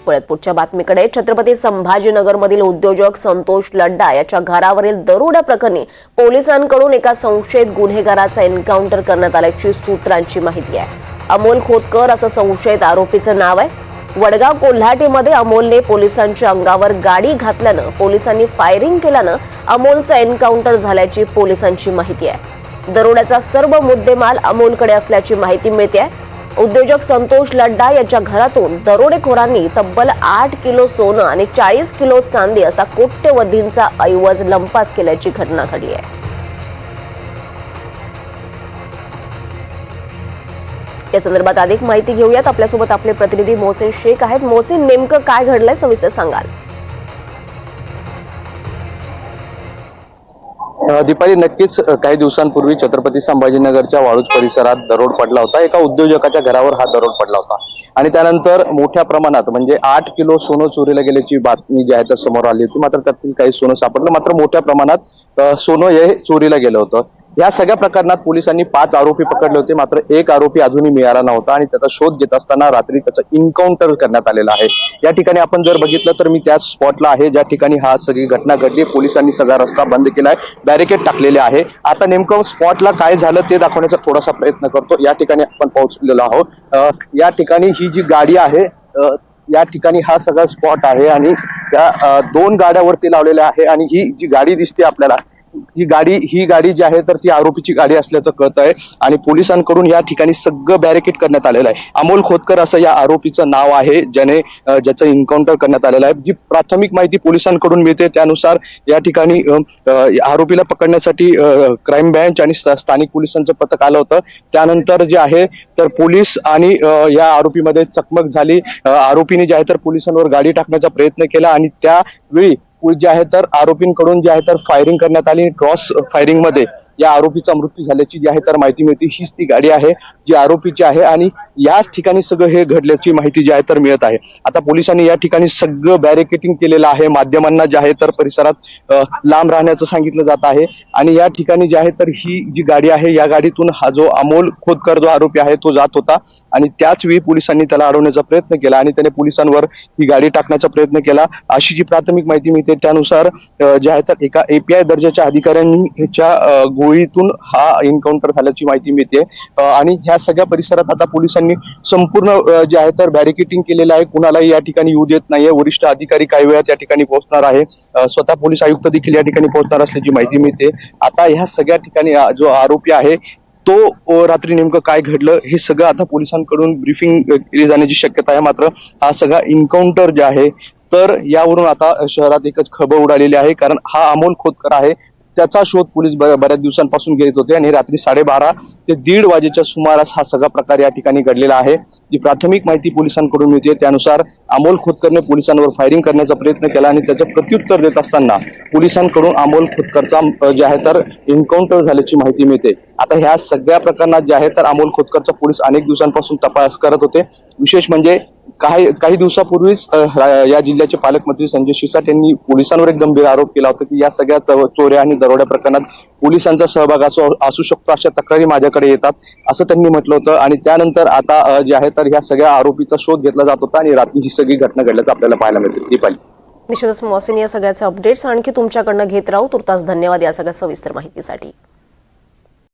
वळूयात पुढच्या बातमीकडे। छत्रपती संभाजीनगरमधील उद्योजक संतोष लड्डा याच्या घरावरील दरोडा प्रकरणी पोलिसांकडून एका संशयित गुन्हेगाराचा एन्काउंटर करण्यात आल्याची सूत्रांची माहिती आहे। अमोल खोतकर असं संशयित आरोपीचं नाव आहे। वडगाव कोल्हाटीमध्ये अमोलने पोलिसांच्या अंगावर गाडी घातल्यानं पोलिसांनी फायरिंग केल्यानं अमोलचा एन्काउंटर झाल्याची पोलिसांची माहिती आहे। दरोड्याचा सर्व मुद्देमाल अमोलकडे असल्याची माहिती मिळते आहे। उद्योजक संतोष लड्डा याच्या घरातून दरोडेखोरांनी तब्बल 8 किलो सोनं आणि 40 किलो चांदी असा कोट्यवधींचा ऐवज लंपास केल्याची घटना घडली आहे। या संदर्भात अधिक माहिती घेऊयात। आपल्यासोबत आपले प्रतिनिधी मोहसिन शेख आहेत। मोहसिन, नेमकं काय घडलंय सविस्तर सांगाल? दीपाली, नक्कीच काही दिवसांपूर्वी छत्रपती संभाजीनगरच्या वाळूज परिसरात दरोड पडला होता। एका उद्योजकाच्या घरावर हा दरोड पडला होता आणि त्यानंतर मोठ्या प्रमाणात म्हणजे 8 किलो सोनं चोरीला गेल्याची बातमी जी आहे तर समोर आली होती। मात्र त्यातील काही सोनं सापडलं, मात्र मोठ्या प्रमाणात सोनं हे चोरीला गेलं होतं। या सगळ्या प्रकरणात पोलिसांनी 5 आरोपी पकडले होते, मात्र एक आरोपी अजूनही मिळाला नव्हता आणि त्याचा शोध घेत असताना रात्री त्याचा एन्काउंटर करण्यात आलेला आहे। या ठिकाणी आपण जर बघितलं तर मी त्याच स्पॉटला आहे ज्या ठिकाणी हा सगळी घटना घडली। पोलिसांनी सगळा रस्ता बंद केलाय, बॅरिकेड टाकलेले आहे। आता नेमकं स्पॉटला काय झालं ते दाखवण्याचा थोडासा प्रयत्न करतो। या ठिकाणी आपण पोहोचलेलो आहोत। या ठिकाणी ही जी गाडी आहे या ठिकाणी हा सगळा स्पॉट आहे आणि त्या 2 गाड्यावरती लावलेल्या आहे आणि ही जी गाडी दिसते आपल्याला ही गाडी जी आहे तर ती आरोपीची गाडी असल्याचं कळत आहे आणि पोलिसांकडून या ठिकाणी सगळं बॅरिकेड करण्यात आलेलं आहे। अमोल खोतकर असं या आरोपीचं नाव आहे ज्याचं एन्काउंटर करण्यात आलेलं आहे। जी प्राथमिक माहिती पोलिसांकडून मिळते त्यानुसार या ठिकाणी आरोपीला पकडण्यासाठी क्राईम ब्रँच आणि स्थानिक पोलिसांचं पथक आलं होतं। त्यानंतर जे आहे तर पोलीस आणि या आरोपीमध्ये चकमक झाली। आरोपीने जे आहे तर पोलिसांवर गाडी टाकण्याचा प्रयत्न केला आणि त्यावेळी जे आहे तर आरोपींकडून जे आहे तर फायरिंग करण्यात आली। क्रॉस फायरिंग मध्ये या आरोपीचा मृत्यू झाल्याची जी आहे तर माहिती मिळते। हीच ती गाडी आहे जी आरोपीची आहे आणि याच ठिकाणी सगळं हे घडल्याची माहिती जी आहे तर मिळत आहे। आता पोलिसांनी या ठिकाणी सगळं बॅरिकेडिंग केलेलं आहे। माध्यमांना जे आहे तर परिसरात लांब राहण्याचं सांगितलं जात आहे आणि या ठिकाणी जे आहे तर ही जी गाडी आहे या गाडीतून हा जो अमोल खोतकर जो आरोपी आहे तो जात होता आणि त्याच वेळी पोलिसांनी त्याला अडवण्याचा प्रयत्न केला आणि त्याने पोलिसांवर ही गाडी टाकण्याचा प्रयत्न केला। अशी जी प्राथमिक माहिती मिळते त्यानुसार जे आहे तर एका API दर्जाच्या अधिकाऱ्यांनी ह्याच्या गोळीतून हा एन्काउंटर झाल्याची माहिती मिळते आणि ह्या सगळ्या परिसरात आता पोलिसांनी संपूर्ण जे आहे तर बॅरिकेडिंग केलेलं आहे। कुणालाही या ठिकाणी येऊ देत नाहीये। वरिष्ठ अधिकारी काही वेळात या ठिकाणी पोहोचणार आहे। स्वतः पोलीस आयुक्त देखील या ठिकाणी पोहोचणार असल्याची माहिती मिळते। आता ह्या सगळ्या ठिकाणी जो आरोपी आहे तो रात्री नेमकं काय घडलं हे सगळं आता पोलिसांकडून ब्रीफिंग केली जाण्याची शक्यता आहे। मात्र हा सगळा एन्काउंटर जे आहे तर यावरून आता शहरात एकच खळबळ उडालेली आहे, कारण हा अमोल खोतकर आहे त्याचा शोध पोलीस बऱ्याच दिवसांपासून घेत होते आणि रात्री 12:30 ते 1:30 वाजेच्या सुमारास हा सगळा प्रकार या ठिकाणी घडलेला आहे। जी प्राथमिक माहिती पोलिसांकडून मिळते त्यानुसार अमोल खोतकरने पोलिसांवर फायरिंग करण्याचा प्रयत्न केला आणि त्याचं प्रत्युत्तर देत असताना पोलिसांकडून अमोल खोतकरचा जे आहे तर एन्काउंटर झाल्याची माहिती मिळते। आता ह्या सगळ्या प्रकरणात जे आहे तर अमोल खोतकरचा पोलीस अनेक दिवसांपासून तपास करत होते। विशेष म्हणजे काही दिवसापूर्वीच या जिल्ह्याचे पालकमंत्री संजय शिरसाट यांनी पोलिसांवर एक गंभीर आरोप केला होता की या सगळ्या चोऱ्या आणि दरोड्या प्रकरणात पोलिसांचा सहभाग असू शकतो अशा तक्रारी माझ्याकडे येतात असं त्यांनी म्हटलं होतं आणि त्यानंतर आता जे आहे तर ह्या सगळ्या आरोपीचा शोध घेतला जात होता आणि रात्री ही सगळी घटना घडल्याचं आपल्याला पाहायला मिळते। दीपाली, निश्चितच मोहसिन, या सगळ्याचे अपडेट्स आणखी तुमच्याकडनं घेत राहू। तुर्तास धन्यवाद या सगळ्या सविस्तर माहितीसाठी।